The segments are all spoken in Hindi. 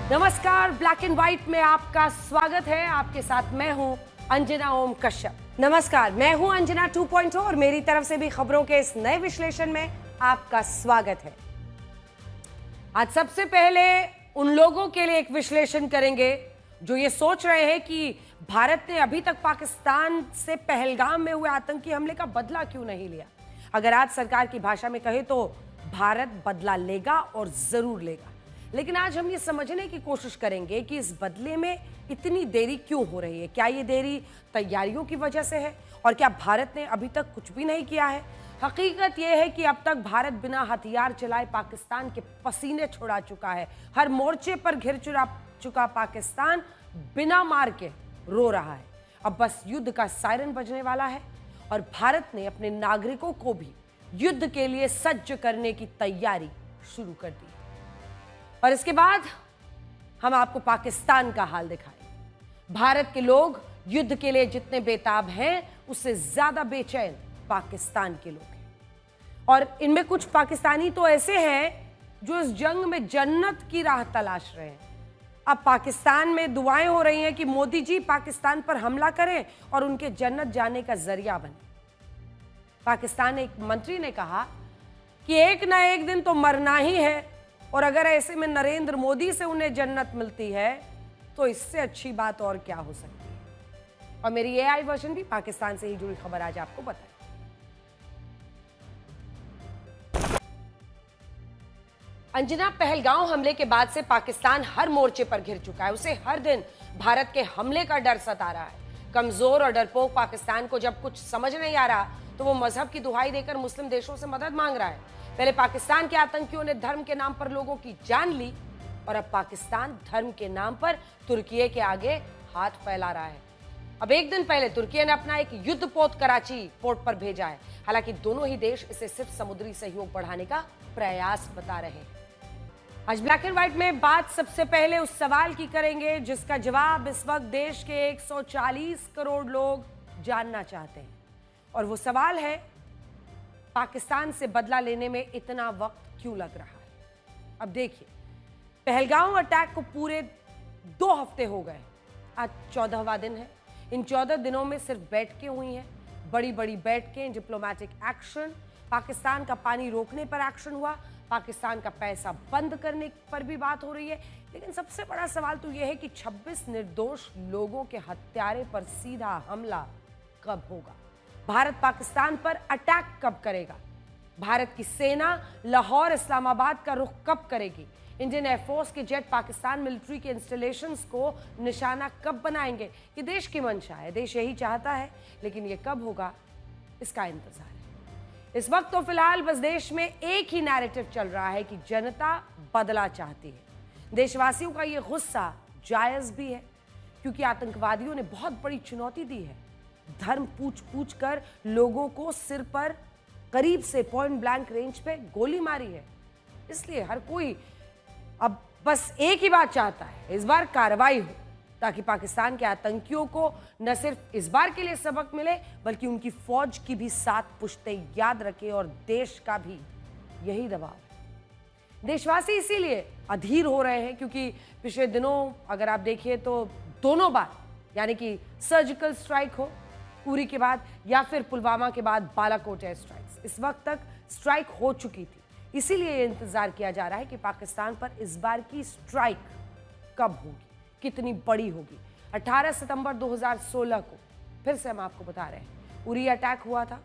नमस्कार, ब्लैक एंड व्हाइट में आपका स्वागत है। आपके साथ मैं हूं अंजना ओम कश्यप। नमस्कार, मैं हूं अंजना 2.0 और मेरी तरफ से भी खबरों के इस नए विश्लेषण में आपका स्वागत है। आज सबसे पहले उन लोगों के लिए एक विश्लेषण करेंगे जो ये सोच रहे हैं कि भारत ने अभी तक पाकिस्तान से पहलगाम में हुए आतंकी हमले का बदला क्यों नहीं लिया। अगर आज सरकार की भाषा में कहे तो भारत बदला लेगा और जरूर लेगा। लेकिन आज हम ये समझने की कोशिश करेंगे कि इस बदले में इतनी देरी क्यों हो रही है। क्या ये देरी तैयारियों की वजह से है और क्या भारत ने अभी तक कुछ भी नहीं किया है। हकीकत यह है कि अब तक भारत बिना हथियार चलाए पाकिस्तान के पसीने छुड़ा चुका है। हर मोर्चे पर घिर चुका पाकिस्तान बिना मार के रो रहा है। अब बस युद्ध का सायरन बजने वाला है और भारत ने अपने नागरिकों को भी युद्ध के लिए सज्ज करने की तैयारी शुरू कर दी। और इसके बाद हम आपको पाकिस्तान का हाल दिखाएं। भारत के लोग युद्ध के लिए जितने बेताब हैं उससे ज्यादा बेचैन पाकिस्तान के लोग हैं। और इनमें कुछ पाकिस्तानी तो ऐसे हैं जो इस जंग में जन्नत की राह तलाश रहे हैं। अब पाकिस्तान में दुआएं हो रही हैं कि मोदी जी पाकिस्तान पर हमला करें और उनके जन्नत जाने का जरिया बने। पाकिस्तान एक मंत्री ने कहा कि एक ना एक दिन तो मरना ही है और अगर ऐसे में नरेंद्र मोदी से उन्हें जन्नत मिलती है तो इससे अच्छी बात और क्या हो सकती है। और मेरी एआई वर्जन भी पाकिस्तान से ही जुड़ी खबर आज आपको बताए। अंजना, पहलगाम हमले के बाद से पाकिस्तान हर मोर्चे पर घिर चुका है। उसे हर दिन भारत के हमले का डर सता रहा है। कमजोर और डरपोक पाकिस्तान को जब कुछ समझ नहीं आ रहा तो वो मजहब की दुहाई देकर मुस्लिम देशों से मदद मांग रहा है। पहले पाकिस्तान के आतंकियों ने धर्म के नाम पर लोगों की जान ली और अब पाकिस्तान धर्म के नाम पर तुर्की के आगे हाथ फैला रहा है। अब एक दिन पहले तुर्की ने अपना एक युद्धपोत कराची पोर्ट पर भेजा है। हालांकि दोनों ही देश इसे सिर्फ समुद्री सहयोग बढ़ाने का प्रयास बता रहे हैं। आज ब्लैक एंड व्हाइट में बात सबसे पहले उस सवाल की करेंगे जिसका जवाब इस वक्त देश के 140 करोड़ लोग जानना चाहते हैं। और वो सवाल है, पाकिस्तान से बदला लेने में इतना वक्त क्यों लग रहा है। अब देखिए, पहलगाम अटैक को पूरे 2 हफ्ते हो गए। आज 14वां दिन है। इन 14 दिनों में सिर्फ बैठकें हुई हैं, बड़ी बड़ी बैठकें, डिप्लोमेटिक एक्शन, पाकिस्तान का पानी रोकने पर एक्शन हुआ, पाकिस्तान का पैसा बंद करने पर भी बात हो रही है। लेकिन सबसे बड़ा सवाल तो यह है कि 26 निर्दोष लोगों के हत्यारे पर सीधा हमला कब होगा। भारत पाकिस्तान पर अटैक कब करेगा। भारत की सेना लाहौर इस्लामाबाद का रुख कब करेगी। इंडियन एयरफोर्स के जेट पाकिस्तान मिलिट्री के इंस्टॉलेशंस को निशाना कब बनाएंगे। ये देश की मंशा है, देश यही चाहता है, लेकिन ये कब होगा इसका इंतजार है। इस वक्त तो फिलहाल बस देश में एक ही नैरेटिव चल रहा है कि जनता बदला चाहती है। देशवासियों का ये गुस्सा जायज भी है क्योंकि आतंकवादियों ने बहुत बड़ी चुनौती दी है। धर्म पूछ कर लोगों को सिर पर करीब से पॉइंट ब्लैंक रेंज पे गोली मारी है। इसलिए हर कोई अब बस एक ही बात चाहता है, इस बार कार्रवाई हो ताकि पाकिस्तान के आतंकियों को न सिर्फ इस बार के लिए सबक मिले बल्कि उनकी फौज की भी 7 पुश्तें याद रखे। और देश का भी यही दबाव है। देशवासी इसीलिए अधीर हो रहे हैं क्योंकि पिछले दिनों अगर आप देखिए तो दोनों बार, यानी कि सर्जिकल स्ट्राइक हो उरी के बाद या फिर पुलवामा के बाद बालाकोट एयर स्ट्राइक्स, इस वक्त तक स्ट्राइक हो चुकी थी। इसीलिए इंतजार किया जा रहा है कि पाकिस्तान पर इस बार की स्ट्राइक कब होगी, कितनी बड़ी होगी। 18 सितंबर 2016 को फिर से हम आपको बता रहे हैं उरी अटैक हुआ था।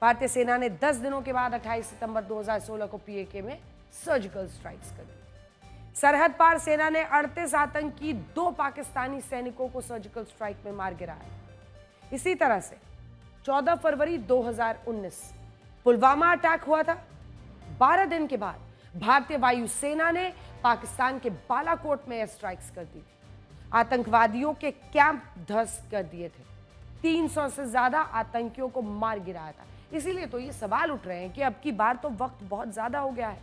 भारतीय सेना ने 10 दिनों के बाद 28 सितंबर 2016 को पीएके में सर्जिकल स्ट्राइक्स कर दी। सरहद पार सेना ने 38 आतंकी 2 पाकिस्तानी सैनिकों को सर्जिकल स्ट्राइक में मार गिराया। इसी तरह से 14 फरवरी 2019 पुलवामा अटैक हुआ था। 12 दिन के बाद भारतीय वायुसेना ने पाकिस्तान के बालाकोट में एयर स्ट्राइक्स कर दी थी। आतंकवादियों के कैंप ध्वस्त कर दिए थे। 300 से ज्यादा आतंकियों को मार गिराया था। इसीलिए तो ये सवाल उठ रहे हैं कि अब की बार तो वक्त बहुत ज्यादा हो गया है।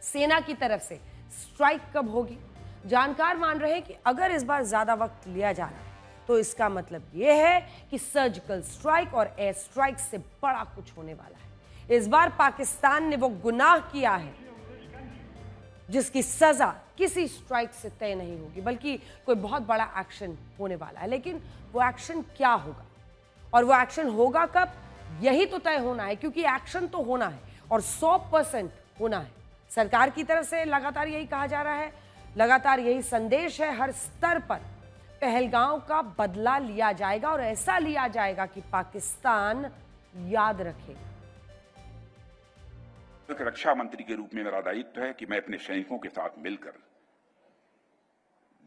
सेना की तरफ से स्ट्राइक कब होगी। जानकार मान रहे हैं कि अगर इस बार ज्यादा वक्त लिया जा रहा है तो इसका मतलब यह है कि सर्जिकल स्ट्राइक और एयर स्ट्राइक से बड़ा कुछ होने वाला है। इस बार पाकिस्तान ने वो गुनाह किया है जिसकी सजा किसी स्ट्राइक से तय नहीं होगी, बल्कि कोई बहुत बड़ा एक्शन होने वाला है। लेकिन वो एक्शन क्या होगा और वो एक्शन होगा कब, यही तो तय होना है, क्योंकि एक्शन तो होना है और 100% होना है। सरकार की तरफ से लगातार यही कहा जा रहा है, लगातार यही संदेश है हर स्तर पर, पहलगाम का बदला लिया जाएगा और ऐसा लिया जाएगा कि पाकिस्तान याद रखेगा। एक रक्षा मंत्री के रूप में मेरा दायित्व है कि मैं अपने सैनिकों के साथ मिलकर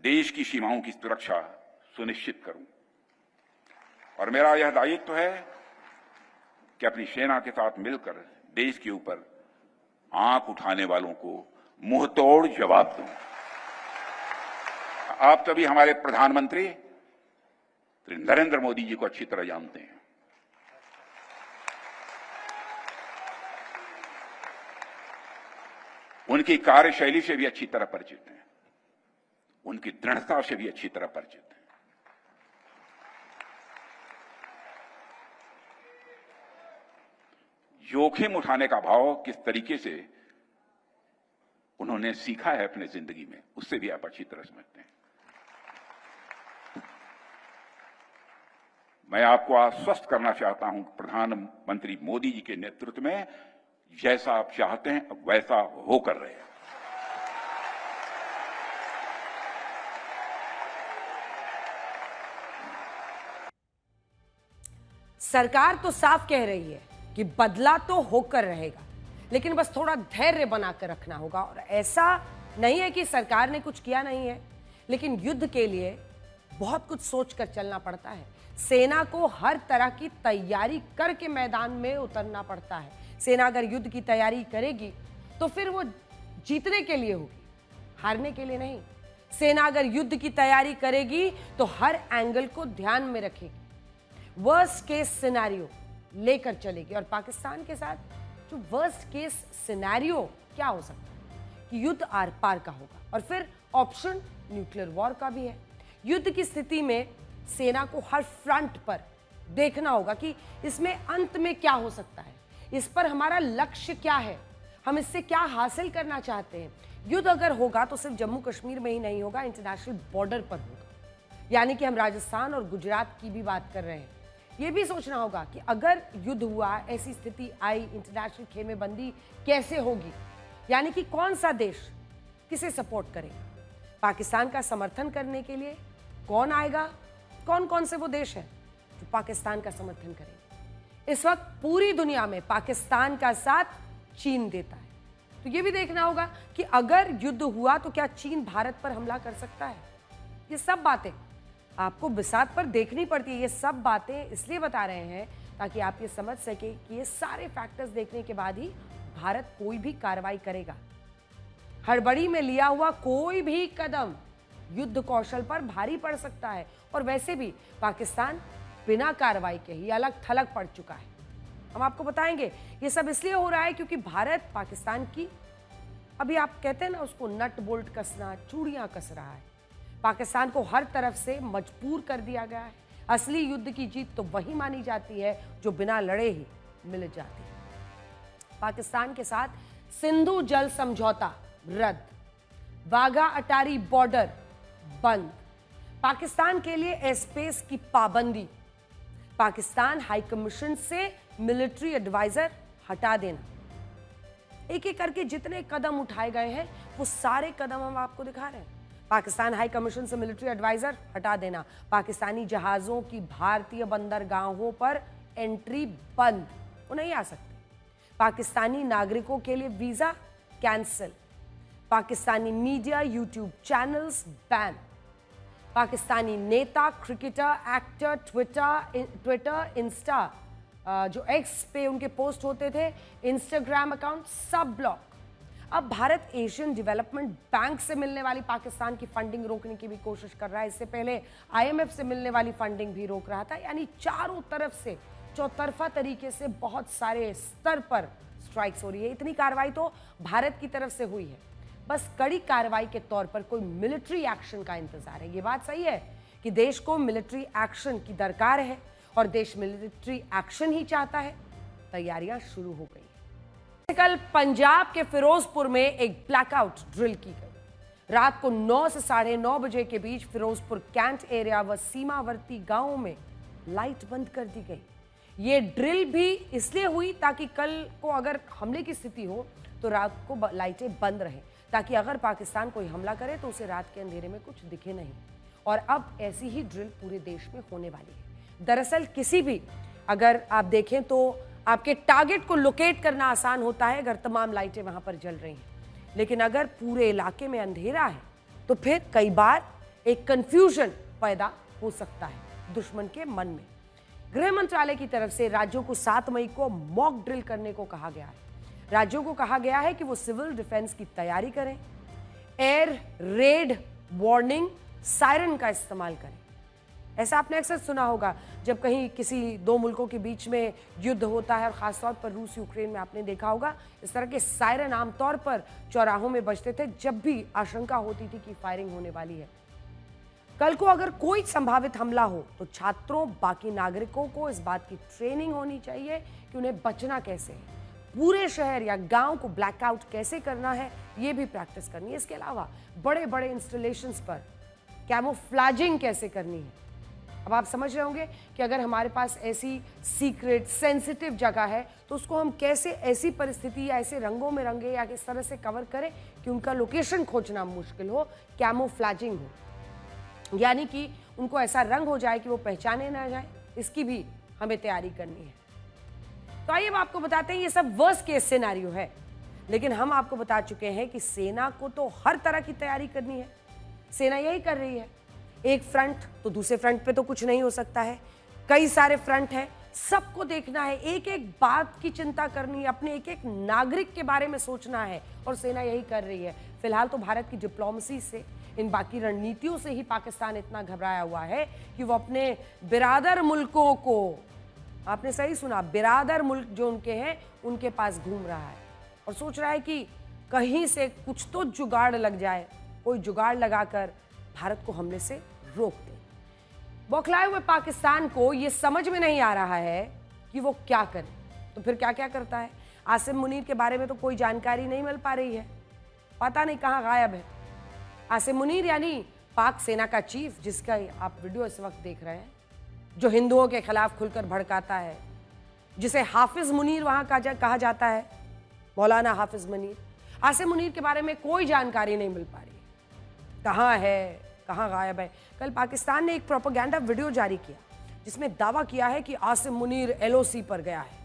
देश की सीमाओं की सुरक्षा सुनिश्चित करूं और मेरा यह दायित्व है कि अपनी सेना के साथ मिलकर देश के ऊपर आंख उठाने वालों को मुंहतोड़ जवाब दूं। आप सभी हमारे प्रधानमंत्री श्री नरेंद्र मोदी जी को अच्छी तरह जानते हैं। उनकी कार्यशैली से भी अच्छी तरह परिचित हैं, उनकी दृढ़ता से भी अच्छी तरह परिचित हैं। जोखिम उठाने का भाव किस तरीके से उन्होंने सीखा है अपने जिंदगी में, उससे भी आप अच्छी तरह समझते हैं। मैं आपको आश्वस्त करना चाहता हूं, प्रधानमंत्री मोदी जी के नेतृत्व में जैसा आप चाहते हैं वैसा होकर रहे। सरकार तो साफ कह रही है कि बदला तो होकर रहेगा, लेकिन बस थोड़ा धैर्य बनाकर रखना होगा। और ऐसा नहीं है कि सरकार ने कुछ किया नहीं है, लेकिन युद्ध के लिए बहुत कुछ सोचकर चलना पड़ता है। सेना को हर तरह की तैयारी करके मैदान में उतरना पड़ता है। सेना अगर युद्ध की तैयारी करेगी तो फिर वो जीतने के लिए होगी, हारने के लिए नहीं। सेना अगर युद्ध की तैयारी करेगी तो हर एंगल को ध्यान में रखेगी, वर्स्ट केस सिनेरियो लेकर चलेगी। और पाकिस्तान के साथ जो वर्स्ट केस सिनेरियो क्या हो सकता है कि युद्ध आर पार का होगा, और फिर ऑप्शन न्यूक्लियर वॉर का भी है। युद्ध की स्थिति में सेना को हर फ्रंट पर देखना होगा कि इसमें अंत में क्या हो सकता है, इस पर हमारा लक्ष्य क्या है, हम इससे क्या हासिल करना चाहते हैं। युद्ध अगर होगा तो सिर्फ जम्मू कश्मीर में ही नहीं होगा, इंटरनेशनल बॉर्डर पर होगा। यानी कि हम राजस्थान और गुजरात की भी बात कर रहे हैं। यह भी सोचना होगा कि अगर युद्ध हुआ, ऐसी स्थिति आई, इंटरनेशनल खेमेबंदी कैसे होगी, यानी कि कौन सा देश किसे सपोर्ट करेगा, पाकिस्तान का समर्थन करने के लिए कौन आएगा, कौन कौन से वो देश हैं जो पाकिस्तान का समर्थन करेंगे। इस वक्त पूरी दुनिया में पाकिस्तान का साथ चीन देता है, तो ये भी देखना होगा कि अगर युद्ध हुआ तो क्या चीन भारत पर हमला कर सकता है। ये सब बातें आपको बिसात पर देखनी पड़ती है। ये सब बातें इसलिए बता रहे हैं ताकि आप ये समझ सके कि ये सारे फैक्टर्स देखने के बाद ही भारत कोई भी कार्रवाई करेगा। हड़बड़ी में लिया हुआ कोई भी कदम युद्ध कौशल पर भारी पड़ सकता है, और वैसे भी पाकिस्तान बिना कार्रवाई के ही अलग थलग पड़ चुका है। हम आपको बताएंगे ये सब इसलिए हो रहा है क्योंकि भारत पाकिस्तान की, अभी आप कहते हैं ना उसको नट बोल्ट कसना, चूड़ियां कस रहा है। पाकिस्तान को हर तरफ से मजबूर कर दिया गया है। असली युद्ध की जीत तो वही मानी जाती है जो बिना लड़े ही मिल जाती है। पाकिस्तान के साथ सिंधु जल समझौता रद्द, वाघा अटारी बॉर्डर बंद, पाकिस्तान के लिए एयर स्पेस की पाबंदी, पाकिस्तान हाई कमीशन से मिलिट्री एडवाइजर हटा देना। एक एक करके जितने कदम उठाए गए हैं वो सारे कदम हम आपको दिखा रहे हैं। पाकिस्तान हाई कमीशन से मिलिट्री एडवाइजर हटा देना, पाकिस्तानी जहाजों की भारतीय बंदरगाहों पर एंट्री बंद, वो नहीं आ सकते। पाकिस्तानी नागरिकों के लिए visa cancel, Pakistani media YouTube channels ban, Pakistani नेता, क्रिकेटर, एक्टर, ट्विटर, इंस्टा, जो एक्स पे उनके पोस्ट होते थे, इंस्टाग्राम अकाउंट सब ब्लॉक। अब भारत एशियन डेवलपमेंट बैंक से मिलने वाली पाकिस्तान की फंडिंग रोकने की भी कोशिश कर रहा है। इससे पहले आईएमएफ से मिलने वाली फंडिंग भी रोक रहा था। यानी चारों तरफ से चौतरफा तरीके से बहुत सारे स्तर पर स्ट्राइक्स हो रही है। इतनी कार्रवाई तो भारत की तरफ से हुई है, बस कड़ी कार्रवाई के तौर पर कोई मिलिट्री एक्शन का इंतजार है। ये बात सही है कि देश को मिलिट्री एक्शन की दरकार है और देश मिलिट्री एक्शन ही चाहता है। तैयारियां शुरू हो गई। कल पंजाब के फिरोजपुर में एक ब्लैकआउट ड्रिल की गई। रात को 9 से 9:30 बजे के बीच फिरोजपुर कैंट एरिया व सीमावर्ती गांवों में लाइट बंद कर दी गई। ये ड्रिल भी इसलिए हुई ताकि कल को अगर हमले की स्थिति हो तो रात को लाइटें बंद रहें, ताकि अगर पाकिस्तान कोई हमला करे तो उसे रात के अंधेरे में कुछ दिखे नहीं। और अब ऐसी ही ड्रिल पूरे देश में होने वाली है। दरअसल किसी भी अगर आप देखें तो आपके टारगेट को लोकेट करना आसान होता है अगर तमाम लाइटें वहां पर जल रही हैं, लेकिन अगर पूरे इलाके में अंधेरा है तो फिर कई बार एक कंफ्यूजन पैदा हो सकता है दुश्मन के मन में। गृह मंत्रालय की तरफ से राज्यों को 7 मई को मॉक ड्रिल करने को कहा गया है। राज्यों को कहा गया है कि वो सिविल डिफेंस की तैयारी करें, एयर रेड वार्निंग सायरन का इस्तेमाल करें। ऐसा आपने अक्सर सुना होगा जब कहीं किसी दो मुल्कों के बीच में युद्ध होता है, और खासतौर पर रूस यूक्रेन में आपने देखा होगा इस तरह के सायरन आमतौर पर चौराहों में बजते थे जब भी आशंका होती थी कि फायरिंग होने वाली है। कल को अगर कोई संभावित हमला हो तो छात्रों, बाकी नागरिकों को इस बात की ट्रेनिंग होनी चाहिए कि उन्हें बचना कैसे है, पूरे शहर या गांव को ब्लैकआउट कैसे करना है, ये भी प्रैक्टिस करनी है। इसके अलावा बड़े बड़े इंस्टॉलेशंस पर कैमोफ्लेजिंग कैसे करनी है। अब आप समझ रहे होंगे कि अगर हमारे पास ऐसी सीक्रेट सेंसिटिव जगह है तो उसको हम कैसे ऐसी परिस्थिति या ऐसे रंगों में रंगे या किस तरह से कवर करें कि उनका लोकेशन खोजना मुश्किल हो। कैमोफ्लेजिंग हो, यानी कि उनको ऐसा रंग हो जाए कि वो पहचाने ना जाए। इसकी भी हमें तैयारी करनी है। तो आइए अब आपको बताते हैं, ये सब वर्स्ट केस सिनेरियो है, लेकिन हम आपको बता चुके हैं कि सेना को तो हर तरह की तैयारी करनी है। सेना यही कर रही है। एक फ्रंट तो दूसरे फ्रंट पे तो कुछ नहीं हो सकता है, कई सारे फ्रंट है, सबको देखना है, एक एक बात की चिंता करनी है, अपने एक एक नागरिक के बारे में सोचना है, और सेना यही कर रही है। फिलहाल तो भारत की डिप्लोमेसी से, इन बाकी रणनीतियों से ही पाकिस्तान इतना घबराया हुआ है कि वो अपने बिरादर मुल्कों को, आपने सही सुना, बिरादर मुल्क जो उनके हैं उनके पास घूम रहा है और सोच रहा है कि कहीं से कुछ तो जुगाड़ लग जाए, कोई जुगाड़ लगाकर भारत को हमले से रोक दे। बौखलाए हुए पाकिस्तान को यह समझ में नहीं आ रहा है कि वो क्या करे, तो फिर क्या क्या करता है। आसिम मुनीर के बारे में तो कोई जानकारी नहीं मिल पा रही है, पता नहीं कहां गायब है। आसिम मुनीर यानी पाक सेना का चीफ, जिसका आप वीडियो इस वक्त देख रहे हैं, जो हिंदुओं के खिलाफ खुलकर भड़काता है, जिसे हाफिज मुनीर वहां कहा जाता है, मौलाना हाफिज मुनीर। आसिम मुनीर के बारे में कोई जानकारी नहीं मिल पा रही, कहां है, कहां गायब है। कल पाकिस्तान ने एक प्रोपेगेंडा वीडियो जारी किया जिसमें दावा किया है कि आसिम मुनीर एलओसी पर गया है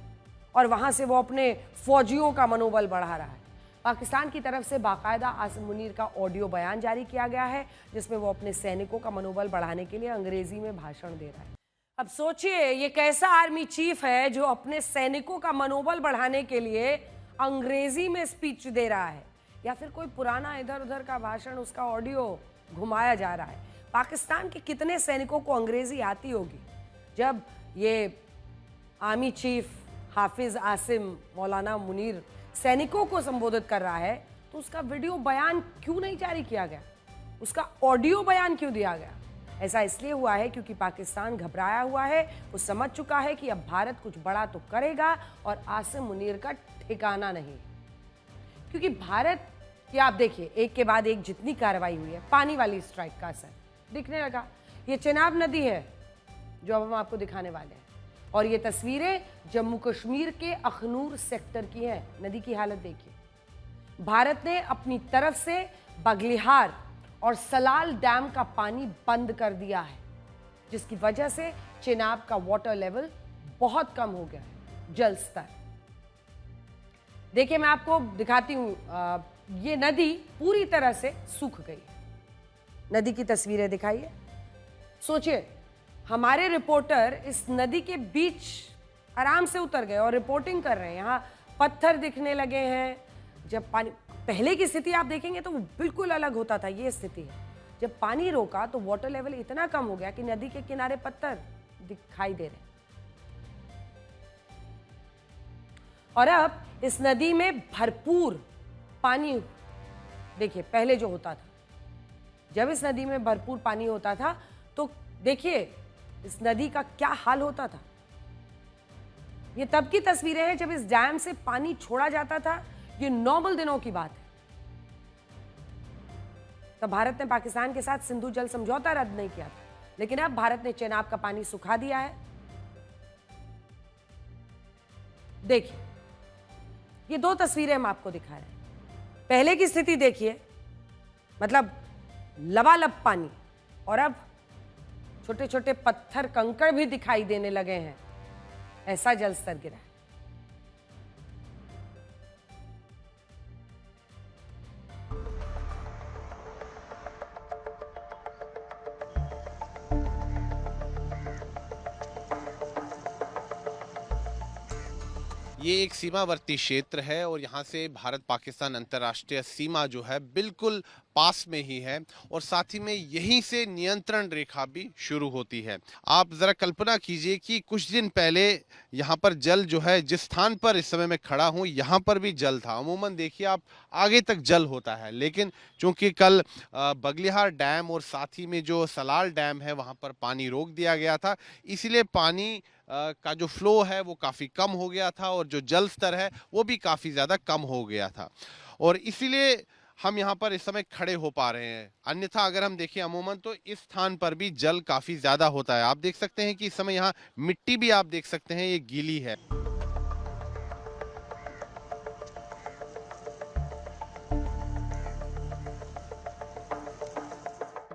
और वहां से वो अपने फौजियों का मनोबल बढ़ा रहा है। पाकिस्तान की तरफ से बाकायदा आसिम मुनीर का ऑडियो बयान जारी किया गया है जिसमें वो अपने सैनिकों का मनोबल बढ़ाने के लिए अंग्रेजी में भाषण दे रहा है। अब सोचिए, ये कैसा आर्मी चीफ है जो अपने सैनिकों का मनोबल बढ़ाने के लिए अंग्रेजी में स्पीच दे रहा है, या फिर कोई पुराना इधर उधर का भाषण, उसका ऑडियो घुमाया जा रहा है। पाकिस्तान के कितने सैनिकों को अंग्रेजी आती होगी? जब ये आर्मी चीफ हाफिज आसिम मौलाना मुनीर सैनिकों को संबोधित कर रहा है तो उसका वीडियो बयान क्यों नहीं जारी किया गया, उसका ऑडियो बयान क्यों दिया गया? ऐसा इसलिए हुआ है क्योंकि पाकिस्तान घबराया हुआ है। वो समझ चुका है कि अब भारत कुछ बड़ा तो करेगा और आसिम मुनीर का ठिकाना नहीं, क्योंकि भारत कि आप देखिए एक के बाद एक जितनी कार्रवाई हुई है, पानी वाली स्ट्राइक का असर दिखने लगा। ये चिनाब नदी है जो अब हम आपको दिखाने वाले हैं, और ये तस्वीरें जम्मू कश्मीर के अखनूर सेक्टर की हैं। नदी की हालत देखिए। भारत ने अपनी तरफ से बगलिहार और सलाल डैम का पानी बंद कर दिया है, जिसकी वजह से चिनाब का वाटर लेवल बहुत कम हो गया है, जल स्तर। देखिए मैं आपको दिखाती हूं, ये नदी पूरी तरह से सूख गई। नदी की तस्वीरें दिखाइए। सोचिए, हमारे रिपोर्टर इस नदी के बीच आराम से उतर गए और रिपोर्टिंग कर रहे हैं। यहाँ पत्थर दिखने लगे हैं। जब पानी, पहले की स्थिति आप देखेंगे तो वो बिल्कुल अलग होता था। ये स्थिति है, जब पानी रोका तो वाटर लेवल इतना कम हो गया कि नदी के किनारे पत्थर दिखाई दे रहे। और अब इस नदी में भरपूर पानी, देखिए पहले जो होता था, जब इस नदी में भरपूर पानी होता था तो देखिए इस नदी का क्या हाल होता था। ये तब की तस्वीरें हैं जब इस डैम से पानी छोड़ा जाता था। ये नॉर्मल दिनों की बात है। तब भारत ने पाकिस्तान के साथ सिंधु जल समझौता रद्द नहीं किया था, लेकिन अब भारत ने चेनाब का पानी सुखा दिया है। देखिए, ये दो तस्वीरें हम आपको दिखा रहे हैं। पहले की स्थिति देखिए, मतलब लबालब पानी, और अब छोटे छोटे पत्थर कंकड़ भी दिखाई देने लगे हैं। ऐसा जल स्तर गिरा है। ये एक सीमावर्ती क्षेत्र है और यहाँ से भारत पाकिस्तान अंतर्राष्ट्रीय सीमा जो है बिल्कुल पास में ही है और साथ ही में यहीं से नियंत्रण रेखा भी शुरू होती है। आप जरा कल्पना कीजिए कि कुछ दिन पहले यहाँ पर जल जो है, जिस स्थान पर इस समय मैं खड़ा हूँ यहाँ पर भी जल था। अमूमन देखिए आप आगे तक जल होता है, लेकिन चूंकि कल बगलिहार डैम और साथ ही में जो सलाल डैम है वहाँ पर पानी रोक दिया गया था, इसलिए पानी का जो फ्लो है वो काफ़ी कम हो गया था और जो जल स्तर है वो भी काफ़ी ज़्यादा कम हो गया था और इसीलिए हम यहाँ पर इस समय खड़े हो पा रहे हैं। अन्यथा अगर हम देखें अमूमन तो इस स्थान पर भी जल काफ़ी ज़्यादा होता है। आप देख सकते हैं कि इस समय यहाँ मिट्टी भी आप देख सकते हैं ये गीली है।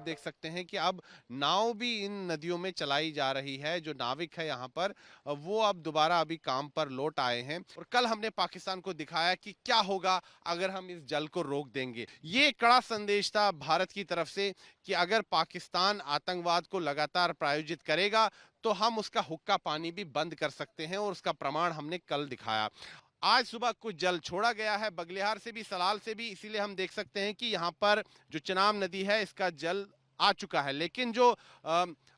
देख सकते हैं कि अब नाव भी इन नदियों में चलाई जा रही है। जो नाविक है यहाँ पर वो अब दोबारा अभी काम पर लौट आए हैं और कल हमने पाकिस्तान को दिखाया कि क्या होगा अगर हम इस जल को रोक देंगे। ये कड़ा संदेश था भारत की तरफ से कि अगर पाकिस्तान आतंकवाद को लगातार प्रायोजित करेगा तो हम उसका हुक्का पानी भी बंद कर सकते हैं और उसका प्रमाण हमने कल दिखाया। आज सुबह कुछ जल छोड़ा गया है बगलिहार से भी, सलाल से भी, इसीलिए हम देख सकते हैं कि यहाँ पर जो चिनाब नदी है इसका जल आ चुका है, लेकिन जो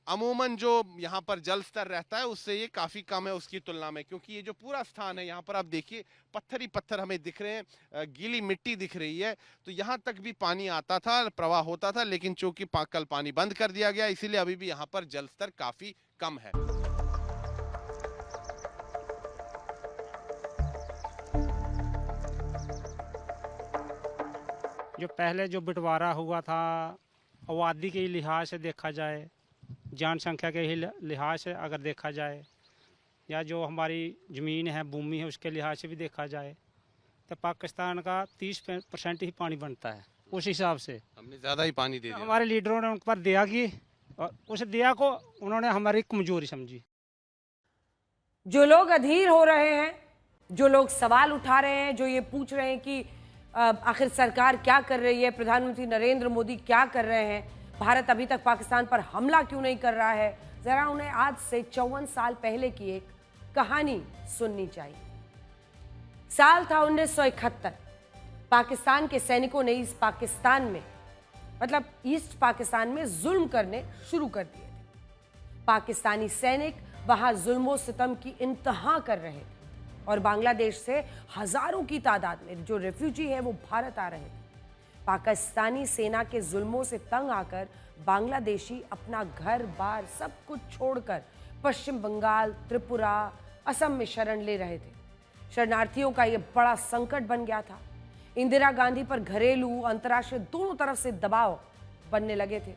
अमूमन जो यहाँ पर जल स्तर रहता है उससे ये काफ़ी कम है उसकी तुलना में, क्योंकि ये जो पूरा स्थान है यहाँ पर आप देखिए पत्थर ही पत्थर हमें दिख रहे हैं, गीली मिट्टी दिख रही है। तो यहाँ तक भी पानी आता था, प्रवाह होता था, लेकिन चूंकि कल पानी बंद कर दिया गया इसीलिए अभी भी यहाँ पर जल स्तर काफ़ी कम है। जो पहले जो बंटवारा हुआ था आबादी के लिहाज से देखा जाए, जनसंख्या के ही लिहाज से अगर देखा जाए, या जो हमारी ज़मीन है भूमि है उसके लिहाज से भी देखा जाए, तो पाकिस्तान का 30% ही पानी बनता है। उस हिसाब से हमने ज़्यादा ही पानी दे दिया। हमारे लीडरों ने उन पर दया की और उस दया को उन्होंने हमारी कमजोरी समझी। जो लोग अधीर हो रहे हैं, जो लोग सवाल उठा रहे हैं, जो ये पूछ रहे हैं कि आखिर सरकार क्या कर रही है, प्रधानमंत्री नरेंद्र मोदी क्या कर रहे हैं, भारत अभी तक पाकिस्तान पर हमला क्यों नहीं कर रहा है, जरा उन्हें आज से 54 साल पहले की एक कहानी सुननी चाहिए। साल था 1971। पाकिस्तान के सैनिकों ने ईस्ट पाकिस्तान में, मतलब ईस्ट पाकिस्तान में जुल्म करने शुरू कर दिए थे। पाकिस्तानी सैनिक वहां जुल्मो सितम की इंतहा कर रहे थे और बांग्लादेश से हजारों की तादाद में जो रेफ्यूजी है वो भारत आ रहे थे। पाकिस्तानी सेना के जुल्मों से तंग आकर बांग्लादेशी अपना घर बार सब कुछ छोड़कर पश्चिम बंगाल, त्रिपुरा, असम में शरण ले रहे थे। शरणार्थियों का यह बड़ा संकट बन गया था। इंदिरा गांधी पर घरेलू, अंतर्राष्ट्रीय दोनों तरफ से दबाव बनने लगे थे।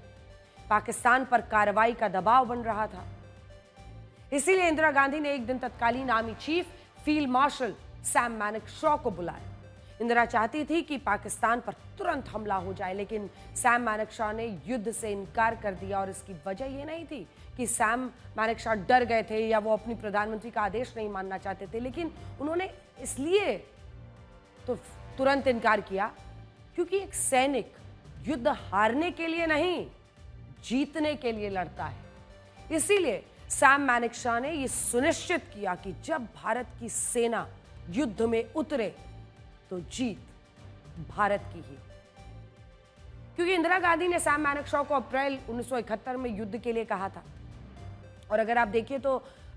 पाकिस्तान पर कार्रवाई का दबाव बन रहा था। इसीलिए इंदिरा गांधी ने एक दिन तत्कालीन army chief field marshal Sam Manekshaw को बुलाया। इंदिरा चाहती थी कि पाकिस्तान पर तुरंत हमला हो जाए, लेकिन सैम मैनेक्शॉ ने युद्ध से इनकार कर दिया और इसकी वजह यह नहीं थी कि सैम मैनेक्शॉ डर गए थे या वो अपनी प्रधानमंत्री का आदेश नहीं मानना चाहते थे, लेकिन उन्होंने इसलिए तो तुरंत इनकार किया क्योंकि एक सैनिक युद्ध हारने के लिए नहीं, जीतने के लिए लड़ता है। इसीलिए सैम मैनेक्शॉ ने यह सुनिश्चित किया कि जब भारत की सेना युद्ध में उतरे तो जीत भारत की ही। क्योंकि इंदिरा गांधी ने सैम मैनेक्शॉ को अप्रैल 1971 में युद्ध के लिए कहा था और अगर आप देखिए तो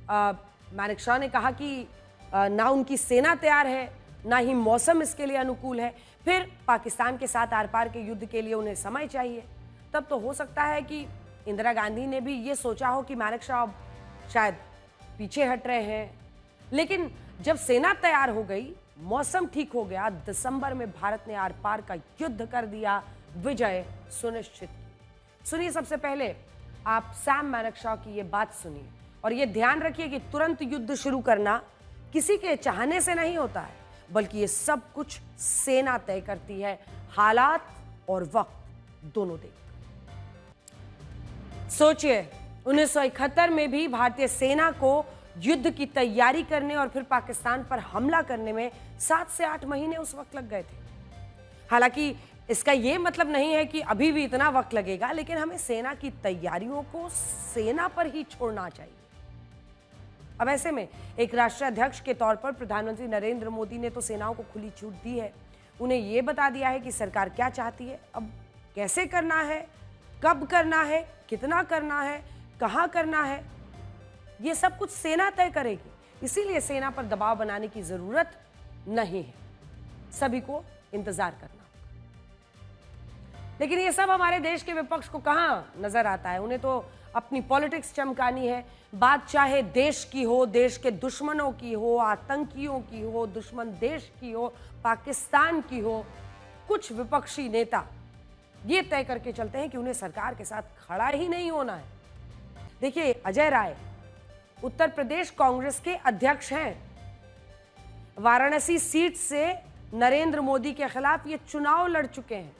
मैनेक्शॉ ने कहा कि ना उनकी सेना तैयार है, ना ही मौसम इसके लिए अनुकूल है, फिर पाकिस्तान के साथ आर पार के युद्ध के लिए उन्हें समय चाहिए। तब तो हो सकता है कि इंदिरा गांधी ने भी ये सोचा हो कि मैनेक्शॉ शायद पीछे हट रहे हैं, लेकिन जब सेना तैयार हो गई, मौसम ठीक हो गया, दिसंबर में भारत ने आर पार का युद्ध कर दिया, विजय सुनिश्चित की। सुनिए, सबसे पहले आप सैम मानेकशॉ की ये बात सुनिए और ये ध्यान रखिए कि तुरंत युद्ध शुरू करना किसी के चाहने से नहीं होता है, बल्कि ये सब कुछ सेना तय करती है, हालात और वक्त दोनों देख। सोचिए, 1971 में भी भारतीय सेना को युद्ध की तैयारी करने और फिर पाकिस्तान पर हमला करने में 7 से 8 महीने उस वक्त लग गए थे। हालांकि इसका यह मतलब नहीं है कि अभी भी इतना वक्त लगेगा, लेकिन हमें सेना की तैयारियों को सेना पर ही छोड़ना चाहिए। अब ऐसे में एक राष्ट्राध्यक्ष के तौर पर प्रधानमंत्री नरेंद्र मोदी ने तो सेनाओं को खुली छूट दी है। उन्हें यह बता दिया है कि सरकार क्या चाहती है, अब कैसे करना है, कब करना है, कितना करना है, कहां करना है, यह सब कुछ सेना तय करेगी। इसीलिए सेना पर दबाव बनाने की जरूरत नहीं है, सभी को इंतजार करना। लेकिन ये सब हमारे देश के विपक्ष को कहां नजर आता है? उन्हें तो अपनी पॉलिटिक्स चमकानी है। बात चाहे देश की हो, देश के दुश्मनों की हो, आतंकियों की हो, दुश्मन देश की हो, पाकिस्तान की हो, कुछ विपक्षी नेता ये तय करके चलते हैं कि उन्हें सरकार के साथ खड़ा ही नहीं होना है। देखिए, अजय राय उत्तर प्रदेश कांग्रेस के अध्यक्ष हैं। वाराणसी सीट से नरेंद्र मोदी के खिलाफ ये चुनाव लड़ चुके हैं,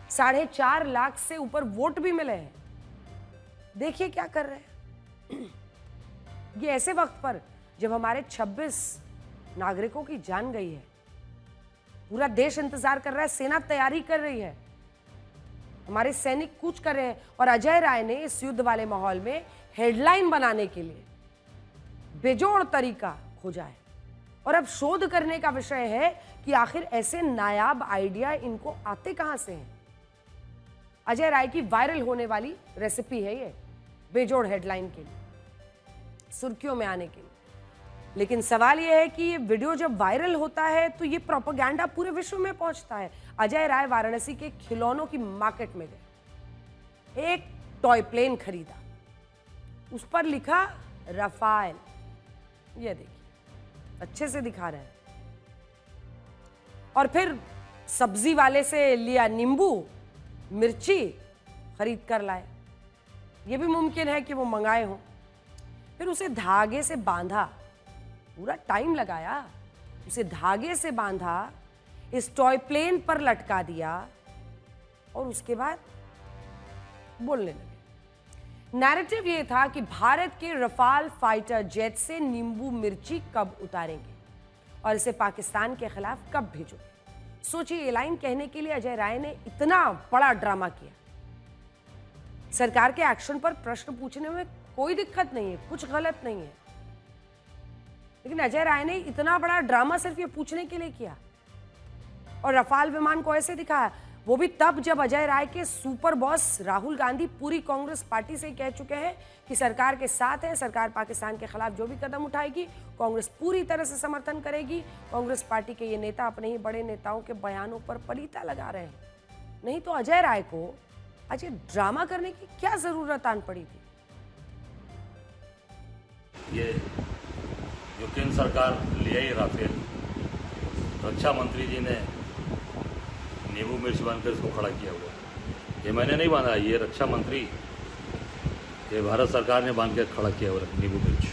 4.5 लाख से ऊपर वोट भी मिले हैं। देखिए क्या कर रहे हैं। ये ऐसे वक्त पर जब हमारे 26 नागरिकों की जान गई है, पूरा देश इंतजार कर रहा है, सेना तैयारी कर रही है, हमारे सैनिक कूच कर रहे हैं, और अजय राय ने इस युद्ध वाले माहौल में हेडलाइन बनाने के लिए बेजोड़ तरीका खोजा है। और अब शोध करने का विषय है कि आखिर ऐसे नायाब आइडिया इनको आते कहां से हैं। अजय राय की वायरल होने वाली रेसिपी है ये, बेजोड़ हेडलाइन के लिए, सुर्खियों में आने के लिए। लेकिन सवाल यह है कि ये वीडियो जब वायरल होता है तो ये प्रोपेगेंडा पूरे विश्व में पहुंचता है। अजय राय वाराणसी के खिलौनों की मार्केट में गए, एक टॉय प्लेन खरीदा, उस पर लिखा रफाल। ये देखिए, अच्छे से दिखा रहे हैं। और फिर सब्जी वाले से लिया नींबू मिर्ची खरीद कर लाए। ये भी मुमकिन है कि वो मंगाए हों। फिर उसे धागे से बांधा, पूरा टाइम लगाया, उसे धागे से बांधा, इस टॉय प्लेन पर लटका दिया और उसके बाद बोलने लगे। नैरेटिव ये था कि भारत के रफाल फाइटर जेट से नींबू मिर्ची कब उतारेंगे और इसे पाकिस्तान के खिलाफ कब भेजोगे। सोचिए, ये लाइन कहने के लिए अजय राय ने इतना बड़ा ड्रामा किया। सरकार के एक्शन पर प्रश्न पूछने में कोई दिक्कत नहीं है, कुछ गलत नहीं है, लेकिन अजय राय ने इतना बड़ा ड्रामा सिर्फ ये पूछने के लिए किया और रफाल विमान को ऐसे दिखाया, वो भी तब जब अजय राय के सुपर बॉस राहुल गांधी पूरी कांग्रेस पार्टी से कह चुके हैं कि सरकार के साथ है, सरकार पाकिस्तान के खिलाफ जो भी कदम उठाएगी कांग्रेस पूरी तरह से समर्थन करेगी। कांग्रेस पार्टी के ये नेता अपने ही बड़े नेताओं के बयानों पर पलीता लगा रहे हैं। नहीं तो अजय राय को आज ये ड्रामा करने की क्या जरूरत आन पड़ी थी। ये जो केंद्र सरकार ले आई राफेल, रक्षा मंत्री जी ने नींबू मिर्च बांधकर इसको खड़ा किया हुआ। ये मैंने नहीं बांधा, ये रक्षा मंत्री, ये भारत सरकार ने बांध के खड़ा किया हुआ नींबू मिर्च।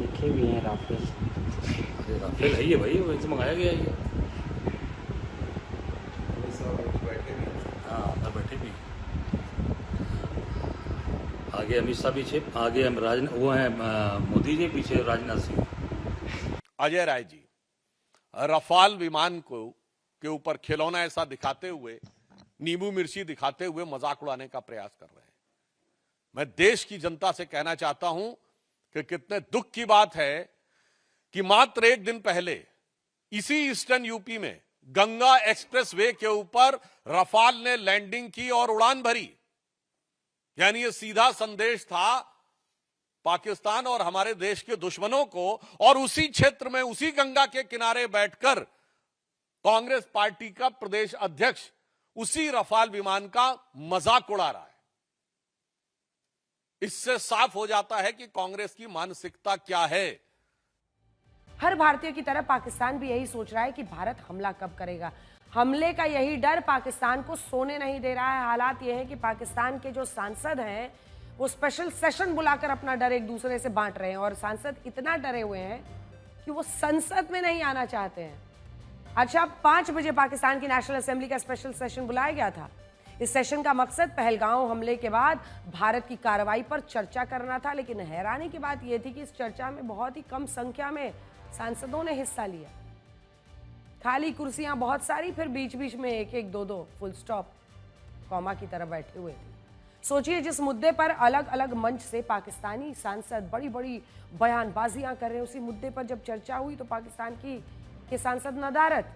लिखे भी हैं राफेल। अरे राफेल है ये भाई, वहीं से मंगाया गया है ये। हाँ, अंदर बैठे भी, आगे अमित शाह पीछे, आगे वो हैं मोदी जी, पीछे राजनाथ सिंह। अजय राय जी रफाल विमान को के ऊपर खिलौना ऐसा दिखाते हुए, नींबू मिर्ची दिखाते हुए मजाक उड़ाने का प्रयास कर रहे हैं। मैं देश की जनता से कहना चाहता हूं कि कितने दुख की बात है कि मात्र एक दिन पहले इसी ईस्टर्न यूपी में गंगा एक्सप्रेस वे के ऊपर रफाल ने लैंडिंग की और उड़ान भरी। यानी ये सीधा संदेश था पाकिस्तान और हमारे देश के दुश्मनों को, और उसी क्षेत्र में, उसी गंगा के किनारे बैठकर कांग्रेस पार्टी का प्रदेश अध्यक्ष उसी रफाल विमान का मजाक उड़ा रहा है। इससे साफ हो जाता है कि कांग्रेस की मानसिकता क्या है। हर भारतीय की तरह पाकिस्तान भी यही सोच रहा है कि भारत हमला कब करेगा। हमले का यही डर पाकिस्तान को सोने नहीं दे रहा है। हालात ये है कि पाकिस्तान के जो सांसद हैं वो स्पेशल सेशन बुलाकर अपना डर एक दूसरे से बांट रहे हैं और सांसद इतना डरे हुए हैं कि वो संसद में नहीं आना चाहते हैं। अच्छा, 5 बजे पाकिस्तान की नेशनल असेंबली का स्पेशल सेशन बुलाया गया था। इस सेशन का मकसद पहलगांव हमले के बाद भारत की कार्रवाई पर चर्चा करना था, लेकिन हैरानी की बात यह थी कि इस चर्चा में बहुत ही कम संख्या में सांसदों ने हिस्सा लिया। खाली कुर्सियां बहुत सारी, फिर बीच बीच में एक एक दो दो फुल स्टॉप कॉमा की तरह बैठे हुए थे। सोचिए, जिस मुद्दे पर अलग अलग मंच से पाकिस्तानी सांसद बड़ी बड़ी बयानबाजियां कर रहे हैं, उसी मुद्दे पर जब चर्चा हुई तो पाकिस्तान के सांसद नदारत।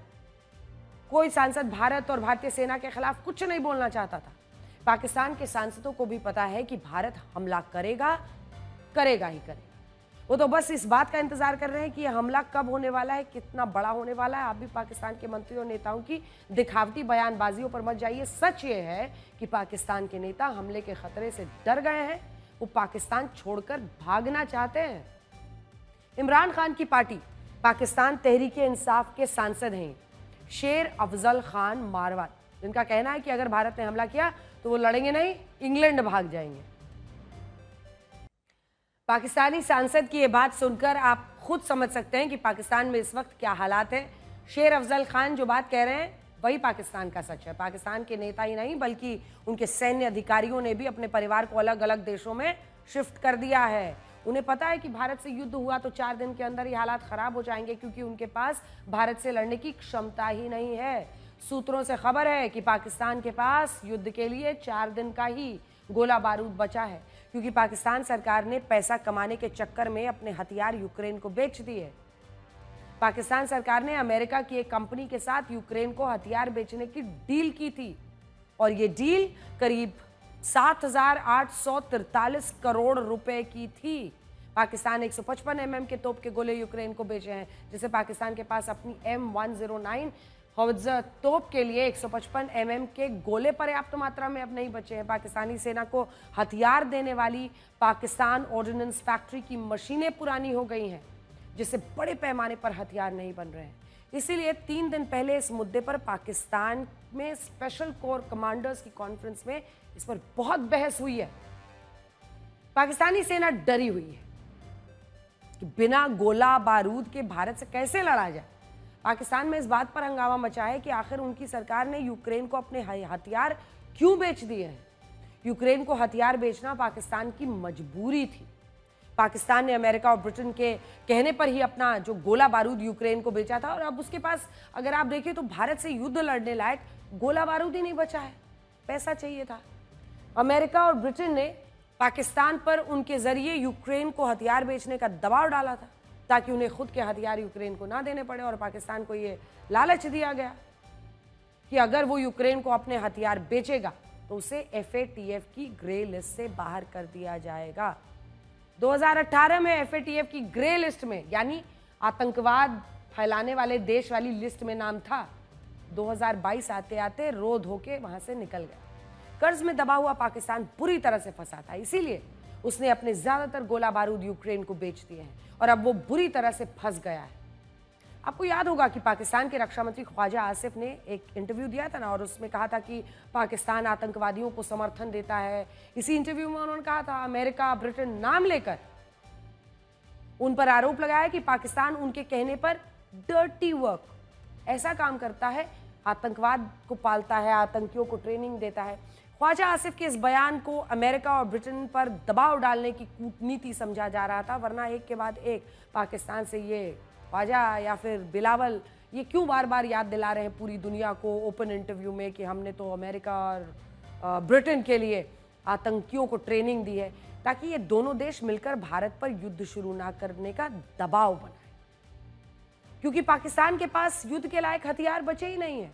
कोई सांसद भारत और भारतीय सेना के खिलाफ कुछ नहीं बोलना चाहता था। पाकिस्तान के सांसदों को भी पता है कि भारत हमला करेगा ही करेगा। वो तो बस इस बात का इंतजार कर रहे हैं कि यह हमला कब होने वाला है, कितना बड़ा होने वाला है। आप भी पाकिस्तान के मंत्रियों और नेताओं की दिखावटी बयानबाजियों पर मत जाइए। सच ये है कि पाकिस्तान के नेता हमले के खतरे से डर गए हैं। वो पाकिस्तान छोड़कर भागना चाहते हैं। इमरान खान की पार्टी पाकिस्तान तहरीक इंसाफ के सांसद हैं शेर अफजल खान मारवात, जिनका कहना है कि अगर भारत ने हमला किया तो वो लड़ेंगे नहीं, इंग्लैंड भाग जाएंगे। पाकिस्तानी सांसद की ये बात सुनकर आप खुद समझ सकते हैं कि पाकिस्तान में इस वक्त क्या हालात है। शेर अफजल खान जो बात कह रहे हैं वही पाकिस्तान का सच है। पाकिस्तान के नेता ही नहीं बल्कि उनके सैन्य अधिकारियों ने भी अपने परिवार को अलग अलग देशों में शिफ्ट कर दिया है। उन्हें पता है कि भारत से युद्ध हुआ तो 4 दिन के अंदर ही हालात खराब हो जाएंगे, क्योंकि उनके पास भारत से लड़ने की क्षमता ही नहीं है। सूत्रों से खबर है कि पाकिस्तान के पास युद्ध के लिए 4 दिन का ही गोला बारूद बचा है, क्योंकि पाकिस्तान सरकार ने पैसा कमाने के चक्कर में अपने हथियार यूक्रेन को बेच दिए। पाकिस्तान सरकार ने अमेरिका की एक कंपनी के साथ यूक्रेन को हथियार बेचने की डील की थी और ये डील करीब 7,843 करोड़ रुपए की थी। पाकिस्तान 155 mm के तोप के गोले यूक्रेन को बेचे हैं, जिसे पाकिस्तान के पास अपनी M109 हौज़र तोप के लिए 155 mm के गोले पर्याप्त मात्रा में अब नहीं बचे हैं। पाकिस्तानी सेना को हथियार देने वाली पाकिस्तान ऑर्डिनेंस फैक्ट्री की मशीनें पुरानी हो गई हैं, जिससे बड़े पैमाने पर हथियार नहीं बन रहे हैं। इसीलिए 3 दिन पहले इस मुद्दे पर पाकिस्तान में स्पेशल कोर कमांडर्स की कॉन्फ्रेंस में इस पर बहुत बहस हुई है। पाकिस्तानी सेना डरी हुई है कि बिना गोला बारूद के भारत से कैसे लड़ा जाए। पाकिस्तान में इस बात पर हंगामा मचा है कि आखिर उनकी सरकार ने यूक्रेन को अपने हथियार क्यों बेच दिए हैं। यूक्रेन को हथियार बेचना पाकिस्तान की मजबूरी थी। पाकिस्तान ने अमेरिका और ब्रिटेन के कहने पर ही अपना जो गोला बारूद यूक्रेन को बेचा था और अब उसके पास अगर आप देखें तो भारत से युद्ध लड़ने लायक गोला बारूद ही नहीं बचा है। पैसा चाहिए था। अमेरिका और ब्रिटेन ने पाकिस्तान पर उनके जरिए यूक्रेन को हथियार बेचने का दबाव डाला था, ताकि उन्हें खुद के हथियार यूक्रेन को ना देने पड़े। और पाकिस्तान को ये लालच दिया गया कि अगर वो यूक्रेन को अपने हथियार बेचेगा तो उसे FATF की ग्रे लिस्ट से बाहर कर दिया जाएगा। 2018 में FATF की ग्रे लिस्ट में, यानी आतंकवाद फैलाने वाले देश वाली लिस्ट में नाम था। 2022 आते आते रोध होके वहां से निकल गया। कर्ज में दबा हुआ पाकिस्तान बुरी तरह से फंसा था, इसीलिए उसने अपने ज्यादातर गोला बारूद यूक्रेन को बेच दिए हैं और अब वो बुरी तरह से फंस गया है। आपको याद होगा कि पाकिस्तान के रक्षा मंत्री ख्वाजा आसिफ ने एक इंटरव्यू दिया था ना, और उसमें कहा था कि पाकिस्तान आतंकवादियों को समर्थन देता है। इसी इंटरव्यू में उन्होंने कहा था अमेरिका ब्रिटेन नाम लेकर उन पर आरोप लगाया कि पाकिस्तान उनके कहने पर डर्टी वर्क, ऐसा काम करता है, आतंकवाद को पालता है, आतंकियों को ट्रेनिंग देता है। ख्वाजा आसिफ के इस बयान को अमेरिका और ब्रिटेन पर दबाव डालने की कूटनीति समझा जा रहा था, वरना एक के बाद एक पाकिस्तान से ये ख्वाजा या फिर बिलावल ये क्यों बार बार याद दिला रहे हैं पूरी दुनिया को ओपन इंटरव्यू में कि हमने तो अमेरिका और ब्रिटेन के लिए आतंकियों को ट्रेनिंग दी है, ताकि ये दोनों देश मिलकर भारत पर युद्ध शुरू ना करने का दबाव बनाए, क्योंकि पाकिस्तान के पास युद्ध के लायक हथियार बचे ही नहीं है।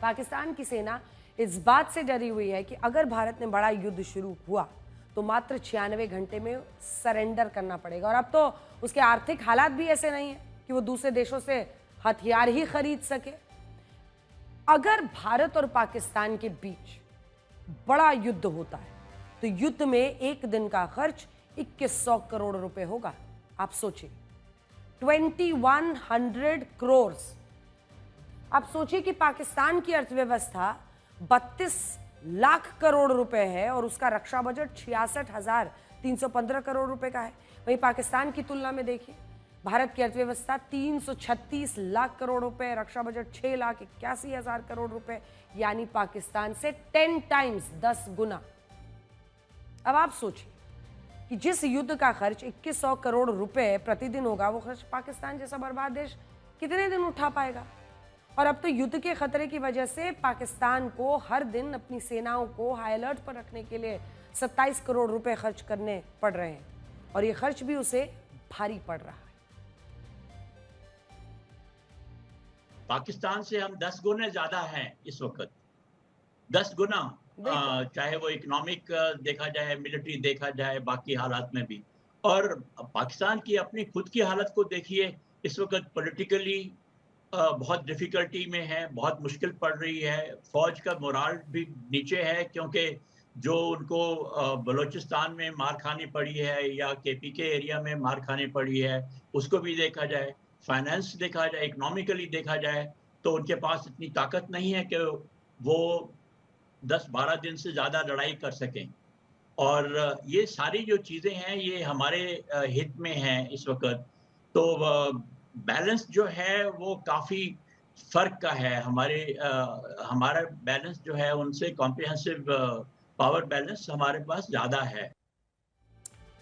पाकिस्तान की सेना इस बात से डरी हुई है कि अगर भारत में बड़ा युद्ध शुरू हुआ तो मात्र 96 घंटे में सरेंडर करना पड़ेगा। और अब तो उसके आर्थिक हालात भी ऐसे नहीं है कि वो दूसरे देशों से हथियार ही खरीद सके। अगर भारत और पाकिस्तान के बीच बड़ा युद्ध होता है तो युद्ध में एक दिन का खर्च 2100 करोड़ रुपए होगा। आप सोचिए, 2100 करोड़। आप सोचिए कि पाकिस्तान की अर्थव्यवस्था 32 लाख करोड़ रुपए है और उसका रक्षा बजट 66,315 करोड़ रुपए का है। वहीं पाकिस्तान की तुलना में देखिए, भारत की अर्थव्यवस्था 336 लाख करोड़ रुपए, रक्षा बजट 6,81,000 करोड़ रुपए, यानी पाकिस्तान से 10 टाइम्स 10 गुना। अब आप सोचिए कि जिस युद्ध का खर्च 2100 करोड़ रुपए प्रतिदिन होगा, वो खर्च पाकिस्तान जैसा बर्बाद देश कितने दिन उठा पाएगा। और अब तो युद्ध के खतरे की वजह से पाकिस्तान को हर दिन अपनी सेनाओं को हाई अलर्ट पर रखने के लिए 27 करोड़ रुपए खर्च करने पड़ रहे हैं और ये खर्च भी उसे भारी पड़ रहा है। पाकिस्तान से हम 10 गुना ज्यादा हैं इस वक्त, 10 गुना, चाहे वो इकोनॉमिक देखा जाए, मिलिट्री देखा जाए, बाकी हालात में भी। और पाकिस्तान की अपनी खुद की हालत को देखिए, इस वक्त पॉलिटिकली बहुत डिफिकल्टी में है, बहुत मुश्किल पड़ रही है। फौज का मोराल भी नीचे है, क्योंकि जो उनको बलूचिस्तान में मार खानी पड़ी है या केपीके एरिया में मार खानी पड़ी है, उसको भी देखा जाए, फाइनेंस देखा जाए, इकोनॉमिकली देखा जाए, तो उनके पास इतनी ताकत नहीं है कि वो 10-12 दिन से ज़्यादा लड़ाई कर सकें। और ये सारी जो चीज़ें हैं ये हमारे हित में हैं इस वक्त। तो बैलेंस जो है वो काफ़ी फ़र्क का है। हमारा बैलेंस जो है उनसे कॉम्प्रिहेंसिव पावर बैलेंस हमारे पास ज़्यादा है।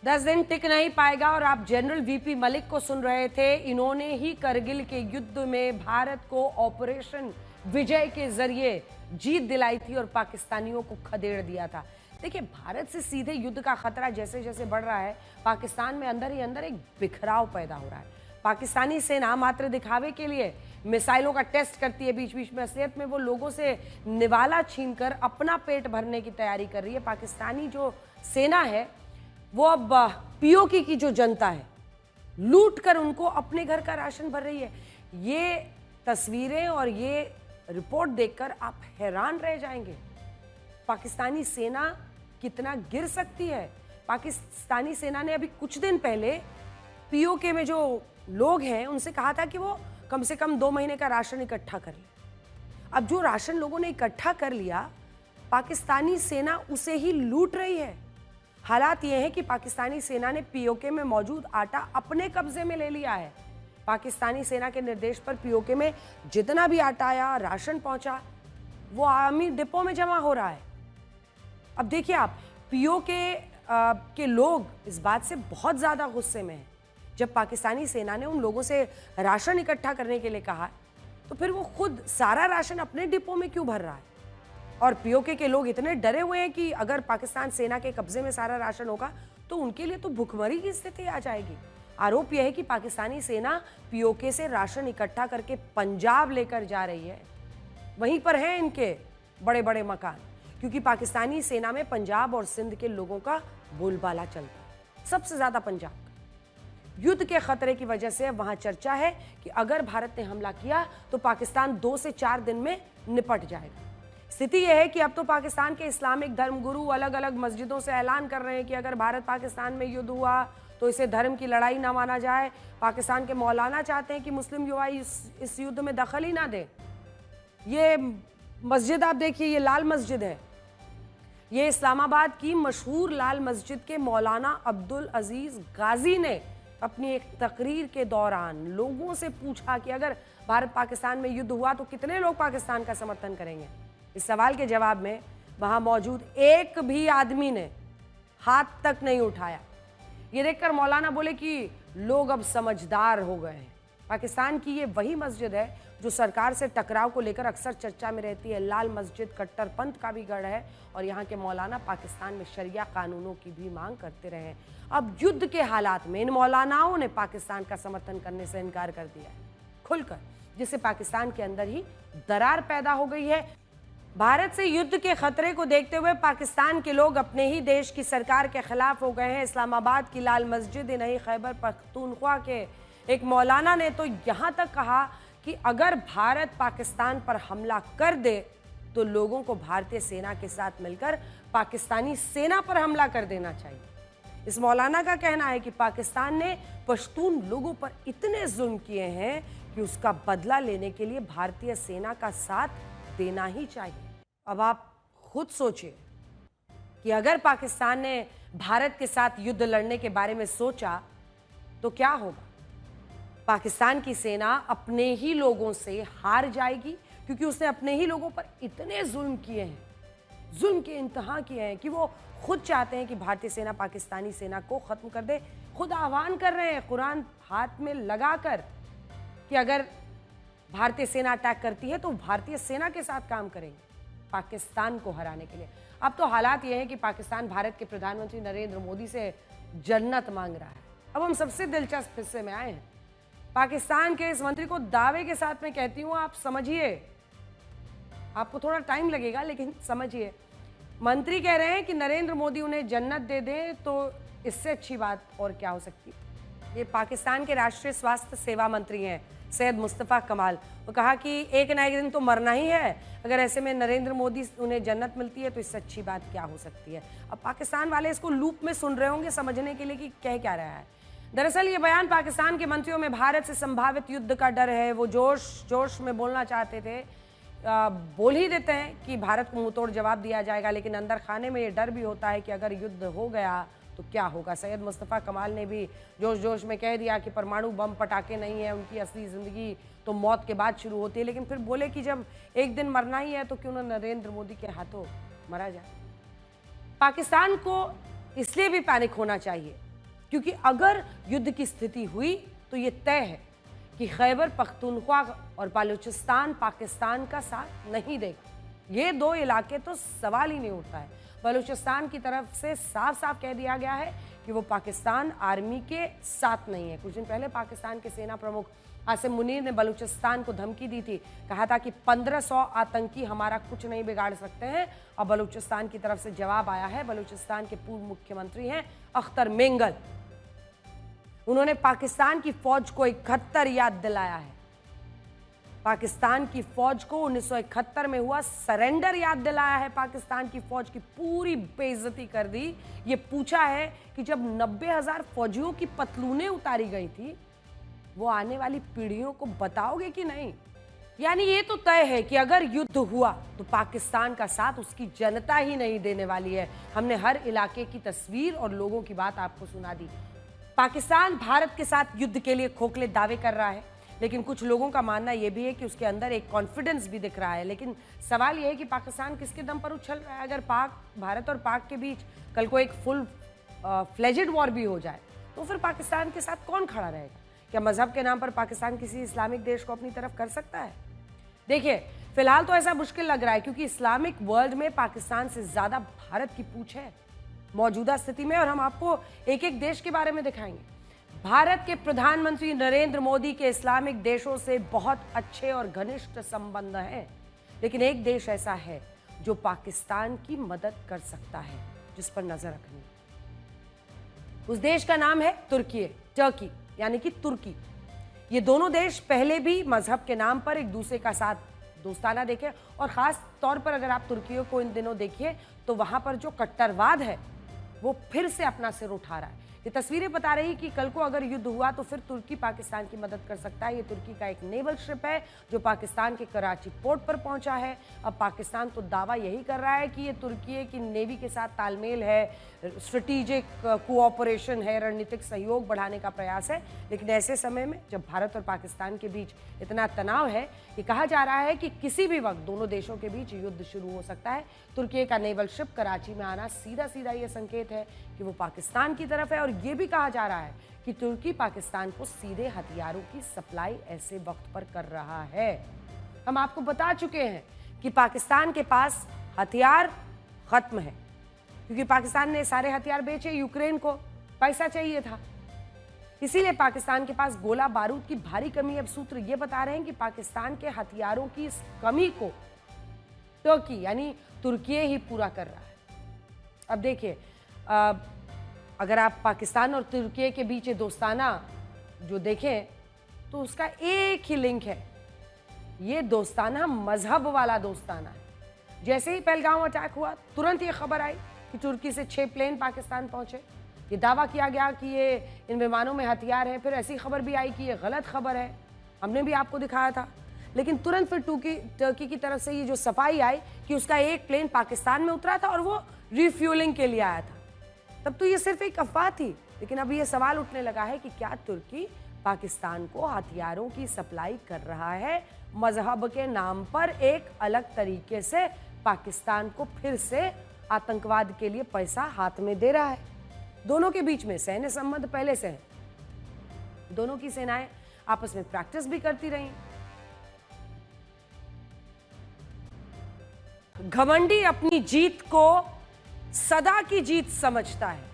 10 दिन टिक नहीं पाएगा। और आप जनरल वीपी मलिक को सुन रहे थे। इन्होंने ही करगिल के युद्ध में भारत को ऑपरेशन विजय के जरिए जीत दिलाई थी और पाकिस्तानियों को खदेड़ दिया था। देखिए, भारत से सीधे युद्ध का खतरा जैसे जैसे बढ़ रहा है, पाकिस्तान में अंदर ही अंदर एक बिखराव पैदा हो रहा है। पाकिस्तानी सेना मात्र दिखावे के लिए मिसाइलों का टेस्ट करती है बीच बीच में, असलियत में वो लोगों से निवाला छीनकर अपना पेट भरने की तैयारी कर रही है। पाकिस्तानी जो सेना है वो अब पीओके की जो जनता है लूट कर उनको अपने घर का राशन भर रही है। ये तस्वीरें और ये रिपोर्ट देखकर आप हैरान रह जाएंगे। पाकिस्तानी सेना कितना गिर सकती है। पाकिस्तानी सेना ने अभी कुछ दिन पहले पीओके में जो लोग हैं उनसे कहा था कि वो कम से कम 2 महीने का राशन इकट्ठा कर ले। अब जो राशन लोगों ने इकट्ठा कर लिया, पाकिस्तानी सेना उसे ही लूट रही है। हालात ये है कि पाकिस्तानी सेना ने पीओके में मौजूद आटा अपने कब्जे में ले लिया है। पाकिस्तानी सेना के निर्देश पर पीओके में जितना भी आटा आया, राशन पहुंचा, वो आर्मी डिपो में जमा हो रहा है। अब देखिए आप, पीओके के लोग इस बात से बहुत ज्यादा गुस्से में हैं। जब पाकिस्तानी सेना ने उन लोगों से राशन इकट्ठा करने के लिए कहा, तो फिर वो खुद सारा राशन अपने डिपो में क्यों भर रहा है। और पीओके के लोग इतने डरे हुए हैं कि अगर पाकिस्तान सेना के कब्जे में सारा राशन होगा तो उनके लिए तो भुखमरी की स्थिति आ जाएगी। आरोप यह है कि पाकिस्तानी सेना पीओके से राशन इकट्ठा करके पंजाब लेकर जा रही है। वहीं पर हैं इनके बड़े बड़े मकान, क्योंकि पाकिस्तानी सेना में पंजाब और सिंध के लोगों का बोलबाला चलता है, सबसे ज्यादा पंजाब का। युद्ध के खतरे की वजह से वहां चर्चा है कि अगर भारत ने हमला किया तो पाकिस्तान 2 से 4 दिन में निपट जाएगा। स्थिति यह है कि अब तो पाकिस्तान के इस्लामिक धर्मगुरु अलग अलग मस्जिदों से ऐलान कर रहे हैं कि अगर भारत पाकिस्तान में युद्ध हुआ तो इसे धर्म की लड़ाई ना माना जाए। पाकिस्तान के मौलाना चाहते हैं कि मुस्लिम युवा इस युद्ध में दखल ही ना दे। ये मस्जिद आप देखिए, ये लाल मस्जिद है। ये इस्लामाबाद की मशहूर लाल मस्जिद के मौलाना अब्दुल अजीज गाजी ने अपनी एक तकरीर के दौरान लोगों से पूछा कि अगर भारत पाकिस्तान में युद्ध हुआ तो कितने लोग पाकिस्तान का समर्थन करेंगे। इस सवाल के जवाब में वहां मौजूद एक भी आदमी ने हाथ तक नहीं उठाया। ये देखकर मौलाना बोले कि लोग अब समझदार हो गए हैं। पाकिस्तान की ये वही मस्जिद है जो सरकार से टकराव को लेकर अक्सर चर्चा में रहती है। लाल मस्जिद कट्टरपंथ का भी गढ़ है और यहाँ के मौलाना पाकिस्तान में शरिया कानूनों की भी मांग करते रहे हैं। अब युद्ध के हालात में इन मौलानाओं ने पाकिस्तान का समर्थन करने से इनकार कर दिया है खुलकर, जिससे पाकिस्तान के अंदर ही दरार पैदा हो गई है। भारत से युद्ध के खतरे को देखते हुए पाकिस्तान के लोग अपने ही देश की सरकार के खिलाफ हो गए हैं। इस्लामाबाद की लाल मस्जिद नहीं, खैबर पख्तूनख्वा के एक मौलाना ने तो यहाँ तक कहा कि अगर भारत पाकिस्तान पर हमला कर दे तो लोगों को भारतीय सेना के साथ मिलकर पाकिस्तानी सेना पर हमला कर देना चाहिए। इस मौलाना का कहना है कि पाकिस्तान ने पश्तून लोगों पर इतने जुल्म किए हैं कि उसका बदला लेने के लिए भारतीय सेना का साथ देना ही चाहिए। अब आप खुद सोचिए कि अगर पाकिस्तान ने भारत के साथ युद्ध लड़ने के बारे में सोचा तो क्या होगा। पाकिस्तान की सेना अपने ही लोगों से हार जाएगी, क्योंकि उसने अपने ही लोगों पर इतने जुल्म किए हैं, जुल्म के इंतहा किए हैं कि वो खुद चाहते हैं कि भारतीय सेना पाकिस्तानी सेना को खत्म कर दे। खुद आह्वान कर रहे हैं कुरान हाथ में लगाकर कि अगर भारतीय सेना अटैक करती है तो भारतीय सेना के साथ काम करेंगे पाकिस्तान को हराने के लिए। अब तो हालात ये हैं कि पाकिस्तान भारत के प्रधानमंत्री नरेंद्र मोदी से जन्नत मांग रहा है। अब हम सबसे दिलचस्प हिस्से में आए हैं। पाकिस्तान के इस मंत्री को दावे के साथ मैं कहती हूं, आप समझिए, आपको थोड़ा टाइम लगेगा लेकिन समझिए। मंत्री कह रहे हैं कि नरेंद्र मोदी उन्हें जन्नत दे दें तो इससे अच्छी बात और क्या हो सकती है। ये पाकिस्तान के राष्ट्रीय स्वास्थ्य सेवा मंत्री हैं सैयद मुस्तफ़ा कमाल। वो कहा कि एक ना एक दिन तो मरना ही है, अगर ऐसे में नरेंद्र मोदी उन्हें जन्नत मिलती है तो इससे अच्छी बात क्या हो सकती है। अब पाकिस्तान वाले इसको लूप में सुन रहे होंगे समझने के लिए कि कह क्या रहा है। दरअसल ये बयान पाकिस्तान के मंत्रियों में भारत से संभावित युद्ध का डर है। वो जोश में बोलना चाहते थे, बोल ही देते हैं कि भारत को मुंहतोड़ जवाब दिया जाएगा, लेकिन अंदर खाने में ये डर भी होता है कि अगर युद्ध हो गया तो क्या होगा। सैयद मुस्तफ़ा कमाल ने भी जोश में कह दिया कि परमाणु बम पटाखे नहीं है, उनकी असली ज़िंदगी तो मौत के बाद शुरू होती है, लेकिन फिर बोले कि जब एक दिन मरना ही है तो क्यों ना नरेंद्र मोदी के हाथों मरा जाए। पाकिस्तान को इसलिए भी पैनिक होना चाहिए क्योंकि अगर युद्ध की स्थिति हुई तो ये तय है कि खैबर पख्तूनख्वा और बलूचिस्तान पाकिस्तान का साथ नहीं देगा। ये दो इलाके तो सवाल ही नहीं उठता है। बलूचिस्तान की तरफ से साफ साफ कह दिया गया है कि वो पाकिस्तान आर्मी के साथ नहीं है। कुछ दिन पहले पाकिस्तान के सेना प्रमुख आसिम मुनीर ने बलूचिस्तान को धमकी दी थी, कहा था कि 1500 आतंकी हमारा कुछ नहीं बिगाड़ सकते हैं। अब बलूचिस्तान की तरफ से जवाब आया है। बलूचिस्तान के पूर्व मुख्यमंत्री हैं अख्तर मेंगल, उन्होंने पाकिस्तान की फौज को 71 याद दिलाया है। पाकिस्तान की फौज को 1971 में हुआ सरेंडर याद दिलाया है। पाकिस्तान की फौज की पूरी बेइज्जती कर दी। ये पूछा है कि जब 90,000 फौजियों की पतलूनें उतारी गई थी, वो आने वाली पीढ़ियों को बताओगे कि नहीं। यानी ये तो तय है कि अगर युद्ध हुआ तो पाकिस्तान का साथ उसकी जनता ही नहीं देने वाली है। हमने हर इलाके की तस्वीर और लोगों की बात आपको सुना दी। पाकिस्तान भारत के साथ युद्ध के लिए खोखले दावे कर रहा है, लेकिन कुछ लोगों का मानना यह भी है कि उसके अंदर एक कॉन्फिडेंस भी दिख रहा है। लेकिन सवाल यह है कि पाकिस्तान किसके दम पर उछल रहा है। अगर भारत और पाक के बीच कल को एक फुल फ्लेजेड वॉर भी हो जाए तो फिर पाकिस्तान के साथ कौन खड़ा रहेगा। क्या मजहब के नाम पर पाकिस्तान किसी इस्लामिक देश को अपनी तरफ कर सकता है। देखिए, फिलहाल तो ऐसा मुश्किल लग रहा है क्योंकि इस्लामिक वर्ल्ड में पाकिस्तान से ज्यादा भारत की पूछ है मौजूदा स्थिति में। और हम आपको एक एक देश के बारे में दिखाएंगे। भारत के प्रधानमंत्री नरेंद्र मोदी के इस्लामिक देशों से बहुत अच्छे और घनिष्ठ संबंध हैं, लेकिन एक देश ऐसा है जो पाकिस्तान की मदद कर सकता है, जिस पर नजर रखनी है। उस देश का नाम है टर्की, यानी कि तुर्की। ये दोनों देश पहले भी मजहब के नाम पर एक दूसरे का साथ दोस्ताना देखे, और खास तौर पर अगर आप तुर्कियों को इन दिनों देखिए तो वहां पर जो कट्टरवाद है वो फिर से अपना सिर उठा रहा है। ये तस्वीरें बता रही कि कल को अगर युद्ध हुआ तो फिर तुर्की पाकिस्तान की मदद कर सकता है। ये तुर्की का एक नेवल शिप है जो पाकिस्तान के कराची पोर्ट पर पहुंचा है। अब पाकिस्तान तो दावा यही कर रहा है कि ये तुर्की की नेवी के साथ तालमेल है, स्ट्रेटेजिक कोऑपरेशन है, रणनीतिक सहयोग बढ़ाने का प्रयास है। लेकिन ऐसे समय में जब भारत और पाकिस्तान के बीच इतना तनाव है, ये कहा जा रहा है कि किसी भी वक्त दोनों देशों के बीच युद्ध शुरू हो सकता है। तुर्की का नेवल शिप कराची में आना सीधा सीधा ये संकेत है कि वो पाकिस्तान की तरफ है। और ये भी कहा जा रहा है कि तुर्की पाकिस्तान को सीधे हथियारों की सप्लाई ऐसे वक्त पर कर रहा है। हम आपको बता चुके हैं कि पाकिस्तान के पास हथियार खत्म है क्योंकि पाकिस्तान ने सारे हथियार बेचे यूक्रेन को, पैसा चाहिए था, इसीलिए पाकिस्तान के पास गोला बारूद की भारी कमी। अब सूत्र ये बता रहे हैं कि पाकिस्तान के हथियारों की इस कमी को टर्की यानी तुर्की ही पूरा कर रहा है। अब देखिए, अगर आप पाकिस्तान और तुर्की के बीच दोस्ताना जो देखें तो उसका एक ही लिंक है, ये दोस्ताना मजहब वाला दोस्ताना है। जैसे ही पहलगाम अटैक हुआ तुरंत ये खबर आई कि तुर्की से 6 प्लेन पाकिस्तान पहुंचे। ये दावा किया गया कि ये इन विमानों में हथियार है, फिर ऐसी खबर भी आई कि ये गलत खबर है, हमने भी आपको दिखाया था। लेकिन तुरंत फिर टर्की की तरफ से ये जो सफाई आई कि उसका एक प्लेन पाकिस्तान में उतरा था और वो रिफ्यूलिंग के लिए आया था। तब तो ये सिर्फ एक अफवाह थी, लेकिन अब ये सवाल उठने लगा है कि क्या तुर्की पाकिस्तान को हथियारों की सप्लाई कर रहा है, मजहब के नाम पर एक अलग तरीके से पाकिस्तान को फिर से आतंकवाद के लिए पैसा हाथ में दे रहा है। दोनों के बीच में सैन्य संबंध पहले से है, दोनों की सेनाएं आपस में प्रैक्टिस भी करती रही। घमंडी अपनी जीत को सदा की जीत समझता है,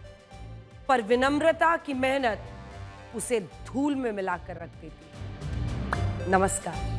पर विनम्रता की मेहनत उसे धूल में मिलाकर रख देती है। नमस्कार।